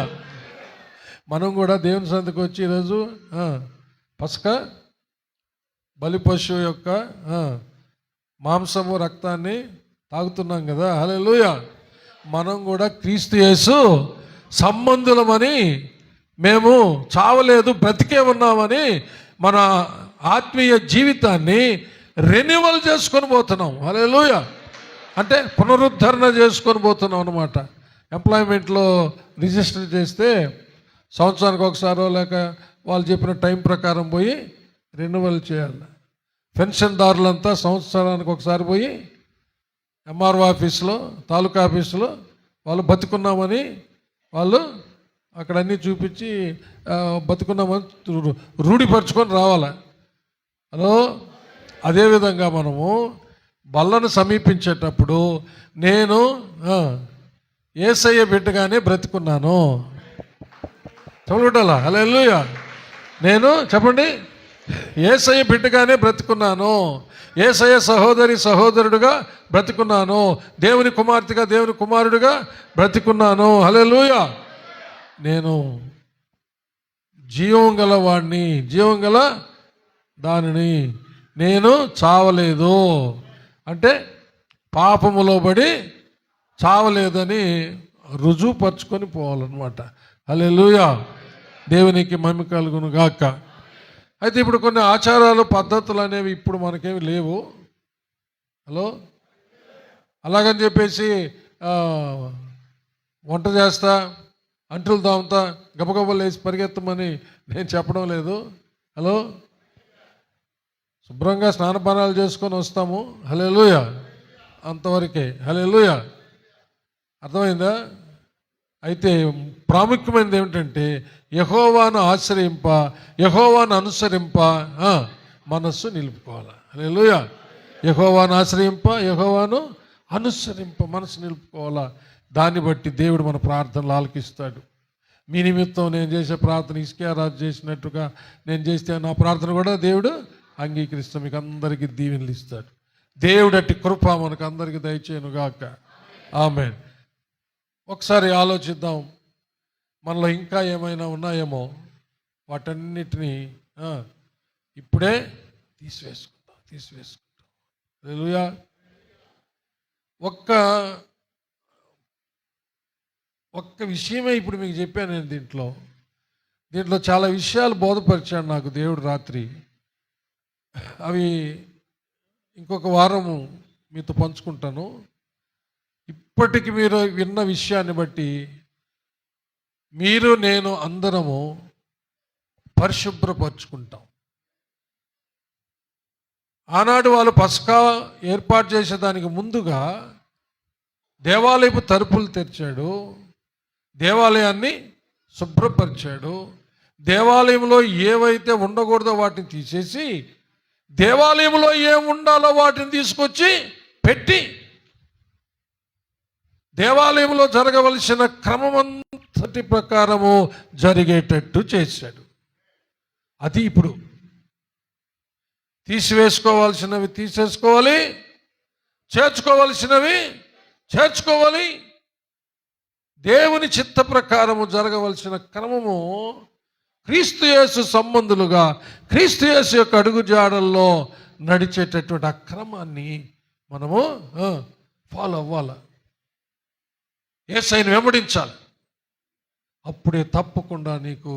A: మనం కూడా దేవుని సంతకు వచ్చి ఈరోజు పస్కా బలి పశువు యొక్క మాంసము రక్తాన్ని తాగుతున్నాం కదా. హల్లెలూయా. మనం కూడా క్రీస్తు యేసు సంబంధులమని, మేము చావలేదు బ్రతికే ఉన్నామని మన ఆత్మీయ జీవితాన్ని రెన్యువల్ చేసుకొని పోతున్నాం. హల్లెలూయా. అంటే పునరుద్ధరణ చేసుకొని పోతున్నాం అన్నమాట. ఎంప్లాయ్మెంట్లో రిజిస్టర్ చేస్తే సంవత్సరానికి ఒకసారో లేక వాళ్ళు చెప్పిన టైం ప్రకారం పోయి రెన్యువల్ చేయాలి. పెన్షన్దారులంతా సంవత్సరానికి ఒకసారి పోయి ఎంఆర్ఓ ఆఫీసులో, తాలూకా ఆఫీసులో వాళ్ళు బతుకున్నామని వాళ్ళు అక్కడ అన్నీ చూపించి బతుకున్నామని రూఢిపరచుకొని రావాలి. హలో, అదేవిధంగా మనము బల్లను సమీపించేటప్పుడు నేను యేసయ్య బిడ్డగానే బ్రతుకున్నాను. చెప్పాలా? హల్లెలూయా. నేను చెప్పండి, యేసయ్య బిడ్డగానే బ్రతుకున్నాను, యేసయ్య సహోదరుడుగా బ్రతుకున్నాను, దేవుని కుమార్తెగా దేవుని కుమారుడిగా బ్రతుకున్నాను. హల్లెలూయా. నేను జీవం గల వాడిని, జీవం గల దానిని, నేను చావలేదు అంటే పాపములో పడి చావలేదని రుజువుపరుచుకొని పోవాలన్నమాట. హల్లెలూయా. దేవునికి మహిమ కలుగును గాక. అయితే ఇప్పుడు కొన్ని ఆచారాలు పద్ధతులు అనేవి ఇప్పుడు మనకేమి లేవు. హలో, అలాగని చెప్పేసి వంట చేస్తా, అంటులు తాముతా, గబగబలు వేసి పరిగెత్తమని నేను చెప్పడం లేదు. హలో, శుభ్రంగా స్నానపానాలు చేసుకొని వస్తాము. హల్లెలూయా, అంతవరకే. హల్లెలూయా. అర్థమైందా? అయితే ప్రాముఖ్యమైనది ఏమిటంటే యెహోవాను ఆశ్రయింప, యెహోవాను అనుసరింప మనస్సు నిలుపుకోవాలి. హల్లెలూయా. యెహోవాను ఆశ్రయింప, యెహోవాను అనుసరింప మనస్సు నిలుపుకోవాలా. దాన్ని బట్టి దేవుడు మన ప్రార్థనలు ఆలకిస్తాడు. మీ నిమిత్తం నేను చేసే ప్రార్థన హిజ్కియా రాజు చేసినట్టుగా నేను చేస్తే నా ప్రార్థన కూడా దేవుడు అంగీకరిస్తాం. మీకు అందరికీ దీవెనలు ఇస్తాడు. దేవుడు అట్టి కృప మనకు అందరికీ దయచేయనుగాక. ఆమేన్. ఒకసారి ఆలోచిద్దాం, మనలో ఇంకా ఏమైనా ఉన్నాయేమో వాటన్నిటినీ ఇప్పుడే తీసివేసుకుందాం. హల్లెలూయా. ఒక్క విషయమే ఇప్పుడు మీకు చెప్పాను నేను. దీంట్లో చాలా విషయాలు బోధపరిచాడు నాకు దేవుడు రాత్రి. అవి ఇంకొక వారము మీతో పంచుకుంటాను. ఇప్పటికి మీరు విన్న విషయాన్ని బట్టి మీరు నేను అందరము పరిశుభ్రపరుచుకుంటాం. ఆనాడు వాళ్ళు పస్కా ఏర్పాటు చేసేదానికి ముందుగా దేవాలయపు తలుపులు తెరిచాడు, దేవాలయాన్ని శుభ్రపరిచాడు. దేవాలయంలో ఏవైతే ఉండకూడదో వాటిని తీసేసి దేవాలయంలో ఏం ఉండాలో వాటిని తీసుకొచ్చి పెట్టి దేవాలయంలో జరగవలసిన క్రమమంతటి ప్రకారము జరిగేటట్టు చేశాడు. అది ఇప్పుడు తీసివేసుకోవాల్సినవి తీసేసుకోవాలి, చేర్చుకోవలసినవి చేర్చుకోవాలి. దేవుని చిత్త ప్రకారము జరగవలసిన క్రమము క్రీస్తు యేసు సంబంధులుగా క్రీస్తు యేసు యొక్క అడుగుజాడల్లో నడిచేటటువంటి ఆ క్రమాన్ని మనము ఫాలో అవ్వాలి. యేసయ్యను వెంబడించాలి. అప్పుడే తప్పకుండా నీకు,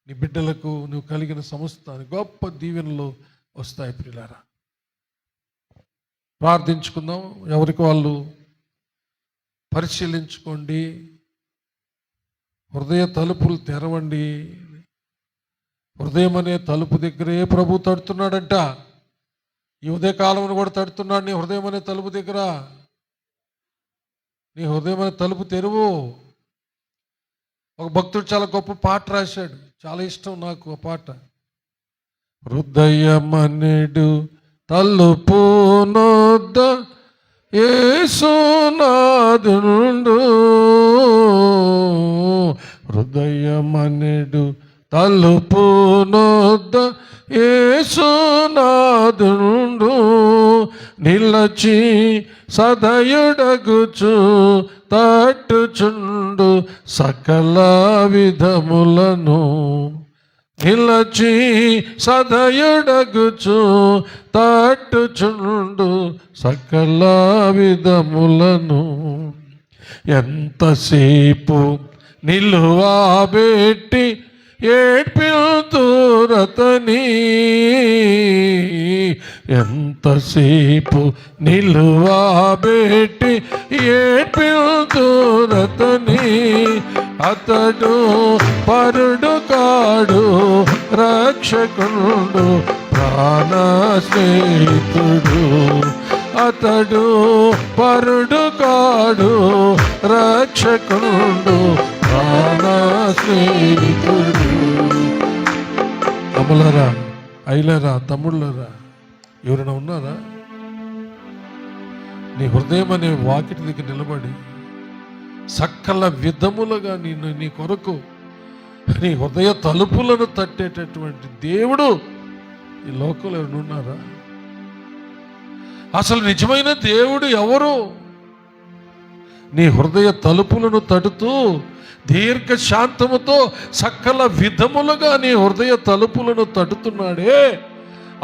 A: నీ బిడ్డలకు, నువ్వు కలిగిన సమస్తానికి గొప్ప దీవెనలు వస్తాయి. ప్రియులారా, ప్రార్థించుకుందాం. ఎవరికి వాళ్ళు పరిశీలించుకోండి. హృదయ తలుపులు తెరవండి. హృదయం అనే తలుపు దగ్గరే ప్రభు తడుతున్నాడంట. ఈ ఉదయకాలంలో కూడా తడుతున్నాడు. నీ హృదయం అనే తలుపు దగ్గర నీ హృదయం అనే తలుపు తెరువు. ఒక భక్తుడు చాలా గొప్ప పాట రాశాడు, చాలా ఇష్టం నాకు ఆ పాట. హృదయమనేడు తలుపు నొద్ద యేసునాథుండు, హృదయమనేడు తలుపు నొద్ద యేసునాథుండు, నిలచి సదయుడగుచు తట్టుచుండు సకల విధములను, నిలచి సదయుడగుచు తట్టుచుండు సకల విధములను. ఎంతసేపు నిలువబెట్టి ఏడ్పిల్తురతని, ఎంతసేపు నిలువబెట్టి ఏడ్పిల్తురతని, అతడు పరుడు కాడు రక్షకుడు ప్రాణ స్నేహితుడు, అతడు పరుడు కాడు రక్షకుడు ప్రాణ స్నేహితుడు. అమలరా, ఐలరా, తమ్ముళ్ళరా, ఎవరైనా ఉన్నారా? నీ హృదయం అనే వాకిటి దగ్గర నిలబడి సకల విధములుగా నీ కొరకు నీ హృదయ తలుపులను తట్టేటటువంటి దేవుడు ఈ లోకంలో ఎవరు ఉన్నారా? అసలు నిజమైన దేవుడు ఎవరు? నీ హృదయ తలుపులను తడుతూ దీర్ఘ శాంతముతో సకల విధములుగా నీ హృదయ తలుపులను తడుతున్నాడే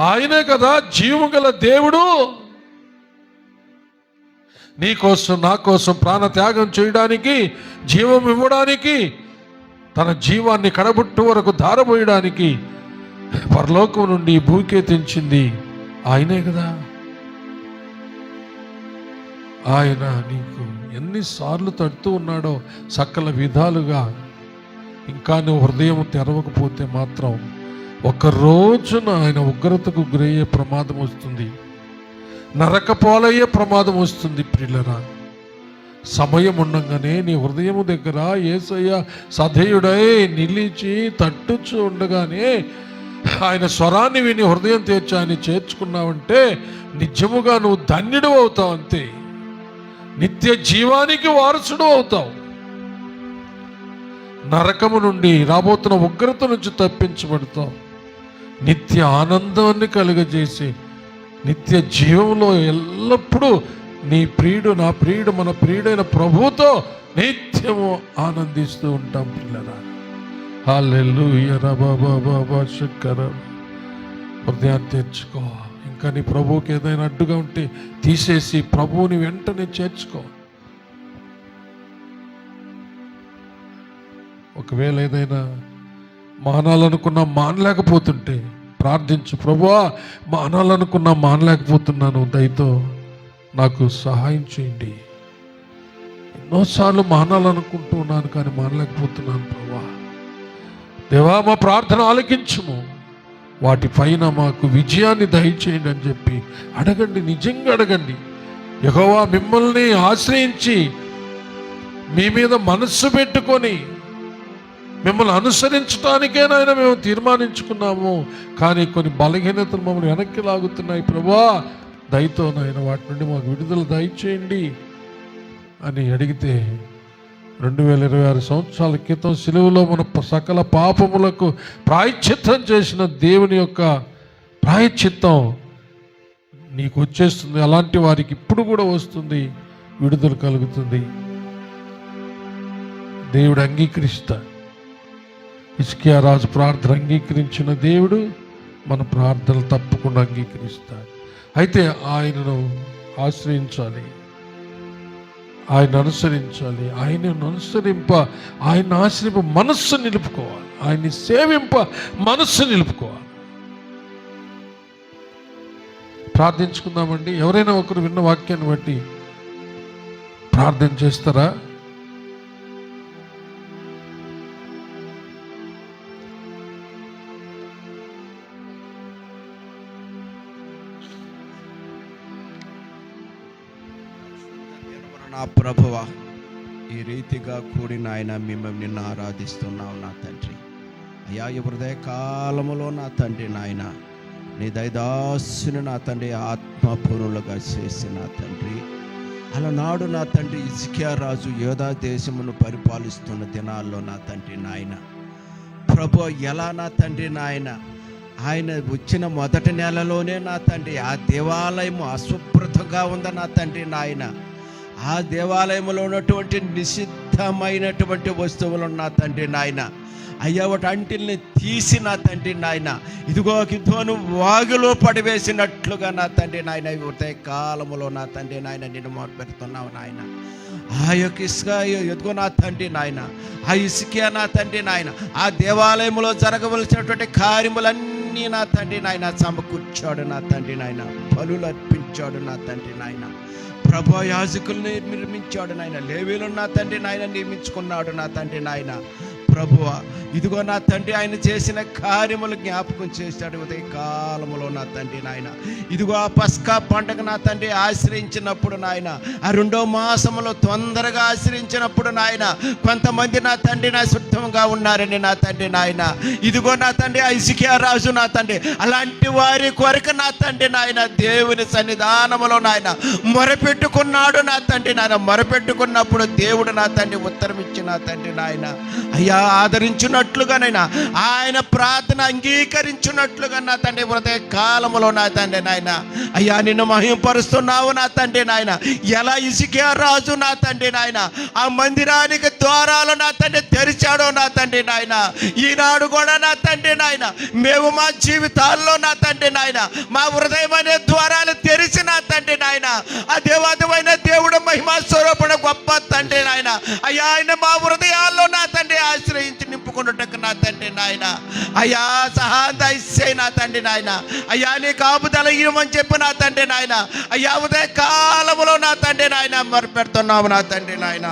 A: ఆయనే కదా జీవము గల దేవుడు. నీ కోసం, నా కోసం ప్రాణత్యాగం చేయడానికి, జీవం ఇవ్వడానికి, తన జీవాన్ని కడబుట్టు వరకు ధారపోయడానికి పరలోకం నుండి భూమికే తెంచింది ఆయనే కదా. ఆయన నీకు ఎన్నిసార్లు తడుతూ ఉన్నాడో సకల విధాలుగా. ఇంకా నువ్వు హృదయం తెరవకపోతే మాత్రం ఒక రోజున ఆయన ఉగ్రతకు గురయ్యే ప్రమాదం వస్తుంది, నరకపోలయ్యే ప్రమాదం వస్తుంది. ప్రియులరా, సమయం ఉండగానే నీ హృదయం దగ్గర యేసయ్య సధేయుడై నిలిచి తట్టుచు ఉండగానే ఆయన స్వరాన్ని విని హృదయం తెచ్చి ఆయన చేర్చుకున్నావంటే నిజముగా నువ్వు ధన్యుడు అవుతావు. అంతే, నిత్య జీవానికి వారసుడు అవుతావు. నరకము నుండి, రాబోతున్న ఉగ్రత నుంచి తప్పించబడతాం. నిత్య ఆనందాన్ని కలుగజేసి నిత్య జీవంలో ఎల్లప్పుడూ నీ ప్రియుడు, నా ప్రియుడు, మన ప్రియుడైన ప్రభువుతో నిత్యము ఆనందిస్తూ ఉంటాం పిల్లరా. హల్లెలూయా. రబాబాబా శంకర. హృదయాన్ని తెచ్చుకో. ఇంకా నీ ప్రభువుకి ఏదైనా అడ్డుగా ఉంటే తీసేసి ప్రభువుని వెంటనే చేర్చుకో. ఒకవేళ ఏదైనా మానాలనుకున్నా మానలేకపోతుంటే ప్రార్థించు. ప్రభువా, మానాలనుకున్నా మానలేకపోతున్నాను, దయతో నాకు సహాయం చేయండి. ఎన్నోసార్లు మానాలనుకుంటూ ఉన్నాను కానీ మానలేకపోతున్నాను ప్రభువా. దేవా, మా ప్రార్థన ఆలకించుము, వాటిపైన మాకు విజయాన్ని దయచేయండి అని చెప్పి అడగండి. నిజంగా అడగండి. యెహోవా మిమ్మల్ని ఆశ్రయించి మీ మీద మనస్సు పెట్టుకొని మిమ్మల్ని అనుసరించడానికే నాయన మేము తీర్మానించుకున్నాము, కానీ కొన్ని బలహీనతలు మమ్మల్ని వెనక్కి లాగుతున్నాయి ప్రభువా, దయతో నాయన వాటి నుండి మాకు విడుదల దయచేయండి అని అడిగితే 2026 సంవత్సరాల క్రితం సిలువలో మన సకల పాపములకు ప్రాయశ్చిత్తం చేసిన దేవుని యొక్క ప్రాయశ్చిత్తం నీకు వచ్చేస్తుంది. అలాంటి వారికి ఇప్పుడు కూడా వస్తుంది, విడుదల కలుగుతుంది. దేవుడు అంగీకరిస్తాడు. హిజ్కియా రాజు ప్రార్థన అంగీకరించిన దేవుడు మన ప్రార్థనలు తప్పకుండా అంగీకరిస్తాడు. అయితే ఆయనను ఆశ్రయించాలి, ఆయన అనుసరించాలి. ఆయనను అనుసరింప, ఆయన ఆశ్రయింప మనస్సు నిలుపుకోవాలి, ఆయన్ని సేవింప మనస్సు నిలుపుకోవాలి. ప్రార్థించుకుందామండి. ఎవరైనా ఒకరు విన్న వాక్యాన్ని బట్టి ప్రార్థన చేస్తారా?
C: నా ప్రభువా, ఈ రీతిగా కూడిన ఆయన మిమ్మల్ని నిన్ను ఆరాధిస్తున్నావు నా తండ్రి. అయ్యా, ఈ హృదయ కాలములో నా తండ్రి నాయన నీ దయదాసుని నా తండ్రి ఆత్మపూర్ణులుగా చేసి నా తండ్రి, అలనాడు నా తండ్రి హిజ్కియా రాజు యోధా దేశమును పరిపాలిస్తున్న దినాల్లో నా తండ్రి నాయన ప్రభు ఎలా నా తండ్రి నాయన ఆయన వచ్చిన మొదటి నెలలోనే నా తండ్రి ఆ దేవాలయము అశుభ్రతగా ఉందా నా తండ్రి నాయన. ఆ దేవాలయంలో ఉన్నటువంటి నిషిద్ధమైనటువంటి వస్తువులు నా తండ్రి నాయన అయ్యా వాటంటిల్ని తీసి నా తండ్రి నాయన ఇదిగో గిద్దోను వాగులో పడివేసినట్లుగా నా తండ్రి నాయన ఉదయ కాలములో నా తండ్రి నాయన నిన్ను మొదలుపెడుతున్నావు నాయన. ఆ యొక్క ఇసుక ఎదుగో నా తండ్రి నాయన, ఆ ఇసుక నా తండ్రి నాయన ఆ దేవాలయంలో జరగవలసినటువంటి కార్యములన్నీ నా తండ్రి నాయన సమకూర్చాడు నా తండ్రి నాయన. బలులు అర్పించాడు నా తండ్రి నాయన. ప్రభా యాజకుల్ని నిర్మించాడు నాయన. లేవీలను నా తండ్రి నాయన నియమించుకున్నాడు నా తండ్రి నాయన. ప్రభువా ఇదిగో నా తండ్రి ఆయన చేసిన కార్యములు జ్ఞాపకం చేశాడు ఉదయ కాలములో నా తండ్రి నాయన. ఇదిగో ఆ పస్కా పండుగ నా తండ్రి ఆశ్రయించినప్పుడు నాయన, ఆ 2వ మాసములో తొందరగా ఆశ్రయించినప్పుడు నాయన కొంతమంది నా తండ్రి నా శుద్ధంగా ఉన్నారని నా తండ్రి నాయన. ఇదిగో నా తండ్రి ఆ హిజ్కియా రాజు నా తండ్రి అలాంటి వారి కొరకు నా తండ్రి నాయన దేవుని సన్నిధానములో నాయన మొరపెట్టుకున్నాడు నా తండ్రి నాయన. మొరపెట్టుకున్నప్పుడు దేవుడు నా తండ్రి ఉత్తరం ఇచ్చి నా తండ్రి నాయన అయ్యా ఆదరించున్నట్లుగానైనా ఆయన ప్రార్థన అంగీకరించున్నట్లుగా నా తండ్రి హృదయ కాలములో నా తండ్రి నాయన అయ్యా నిన్ను మహిమపరుస్తున్నావు నా తండ్రి నాయన. ఎలా హిజ్కియా రాజు నా తండ్రి నాయన ఆ మందిరానికి ద్వారాలు నా తండ్రి తెరిచాడో నా తండ్రి నాయన, ఈనాడు కూడా నా తండ్రి నాయన మేము మా జీవితాల్లో నా తండ్రి నాయన మా హృదయం అనే ద్వారాలు తెరిచి నా తండ్రి నాయన ఆ దేవాదమైన దేవుడు మహిమా స్వరూపుడ గొప్ప తండ్రి నాయన అయ్యా ఆయన మా హృదయాల్లో నా తండ్రి ఆశ్రయించి నింపుకున్నట్టు నా తండ్రి నాయన అయ్యా సహాయ నా తండ్రి నాయన అయ్యా నీ కాపుదల ఇవ్వమని చెప్పి నా తండ్రి నాయన అయ్యా ఉదయ కాలములో నా తండ్రి నాయన మొరపెడుతున్నాము నా తండ్రి నాయన.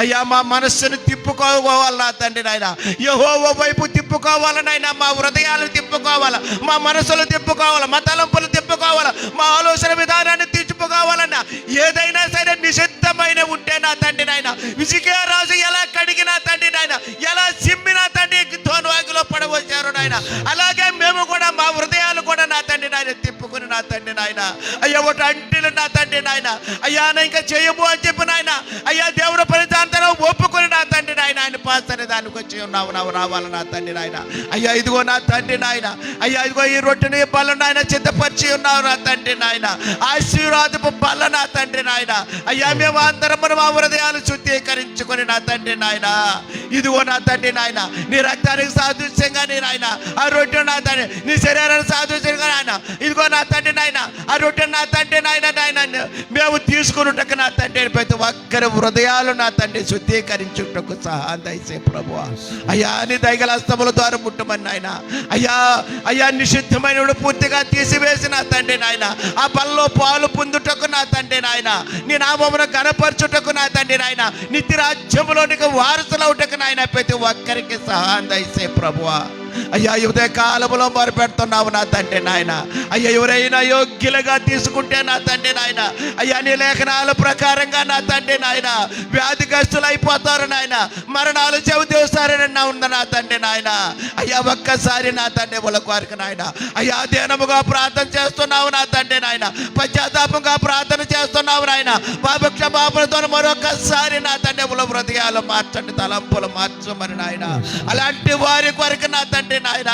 C: అయ్యా మా మనస్సును తిప్పుకోవాలి నా తండ్రి నాయన, యెహోవా వైపు తిప్పుకోవాలనైనా మా హృదయాలను తిప్పుకోవాలా, మా మనసులు తిప్పుకోవాలా, మా తలంపులు తిప్పుకోవాలా, మా ఆలోచన విధానాన్ని తీర్చుకోవాలన్నా ఏదైనా సరే నిషిద్ధమైన ఉంటే నా తండ్రి నాయన హిజ్కియా రాజు ఎలా కడిగినా తండ్రి నాయన ఎలా సిమ్మినా తండ్రి ధోనువాగులో పడవచ్చారు నాయన అలాగే మేము కూడా మా హృదయాలు కూడా నా తండ్రి నాయన తిప్పుకుని నా తండ్రి నాయన అయ్యా ఒకటి అంటిలు నా తండ్రి నాయన అయ్యా ఇంకా చేయము అని చెప్పి నాయన అయ్యా దేవుడు ఫలితాంతరం ఒప్పుకుని నా తండ్రి నాయన నాయన పాస్తనే దానికి వచ్చి ఉన్నావు నావు రావాలి నా తండ్రి నాయన. అయ్యా ఇదిగో నా తండ్రి నాయన, అయ్యా ఇదిగో ఈ రొట్టెని బల్ల నాయన సిద్ధపరిచి ఉన్నావు నా తండ్రి నాయన. ఆశీర్వాదపు బల్ల నా తండ్రి నాయన. అయ్యా మేము అందరం మా హృదయాలు శుద్ధీకరించుకొని నా తండ్రి నాయన, ఇదిగో నా తండ్రి నాయన నీ రక్తానికి సాదృశ్యంగా నీ నాయన ఆ రొట్టె నా తండ్రి, నీ శరీరానికి సాదృశ్యంగా నాయన ఇదిగో నా తండ్రి నాయన ఆ రొట్టె నా తండ్రి నాయన నాయన మేము తీసుకున్నట్టుకు నా తండ్రి ప్రతి ఒక్కరి హృదయాలు నా తండ్రి శుద్ధీకరించుటకు సహాయం దయచే ప్రభువా. అయ్యా నీ దయగల హస్తముల ద్వారా ముట్టమని నాయన. అయ్యా అయ్యా నిషిద్ధమైన పూర్తిగా తీసివేసి నా తండ్రి నాయన ఆ బల్లో పాలు పొందుటకు నా తండ్రి నాయన, నీ నామమును గణపరచుటకు నా తండ్రి నాయన, నిత్య రాజ్యములోనికి వారసులవుటకు నాయన ప్రతి ఒక్కరికి సహాయం దయచే ప్రభువా. అయ్యా ఉదయ కాలంలో మొరపెడుతున్నావు నా తండ్రి నాయన. అయ్యా ఎవరైనా యోగ్యులుగా తీసుకుంటే నా తండ్రి నాయన, అయ్యా నీ లేఖనాల ప్రకారంగా నా తండ్రి నాయన వ్యాధిగ్రస్తులు అయిపోతారు నాయన, మరణాలు చెవితీస్తారని ఉంది నా తండ్రి నాయన. అయ్యా ఒక్కసారి నా తండ్రి వాళ్ళకు వారికి నాయన అయ్యా దీనముగా ప్రార్థన చేస్తున్నావు నా తండ్రి నాయన, పశ్చాత్తాపంగా ప్రార్థన చేస్తున్నావు నాయన. పాప క్షమాపణతో మరొకసారి నా తండ్రి వాళ్ళ హృదయాలు మార్చండి, తలంపులు మార్చమని నాయన. అలాంటి వారి కొరకు నా తండ్రి నాయన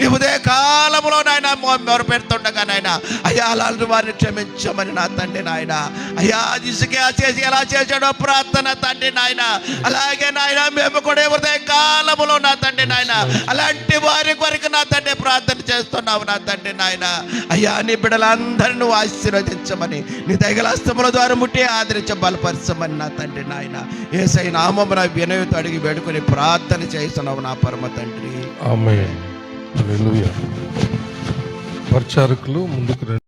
C: ఈ ఉదయ కాలంలో నాయన మొరపెడుతుండగా నాయన అయ్యా అలాంటి వారిని క్షమించమని నా తండ్రి నాయన. అయ్యా ఇసుక చేసి ఎలా చేశాడో ప్రార్థన తండ్రి నాయన, అలాగే నాయన మేము కూడా ఉదయ కాలంలో నా తండ్రి నాయన అలాంటి వారి కొరకు నా తండ్రి ప్రార్థన చేస్తున్నావు నా తండ్రి నాయన. అయ్యా నీ బిడ్డలందరినీ నువ్వు ఆశీర్వదించమని నీ దయగల హస్తముల ద్వారా ముట్టి ఆదరించి బలపరచమని నా తండ్రి నాయన యేసయ్య నామమున వినయంతో అడిగి వేడుకొని ప్రార్థన చేస్తున్నావు నా పరమ తండ్రి.
A: ఆమేన్. హల్లెలూయా. పరిచారకులు ముందుకు రండి.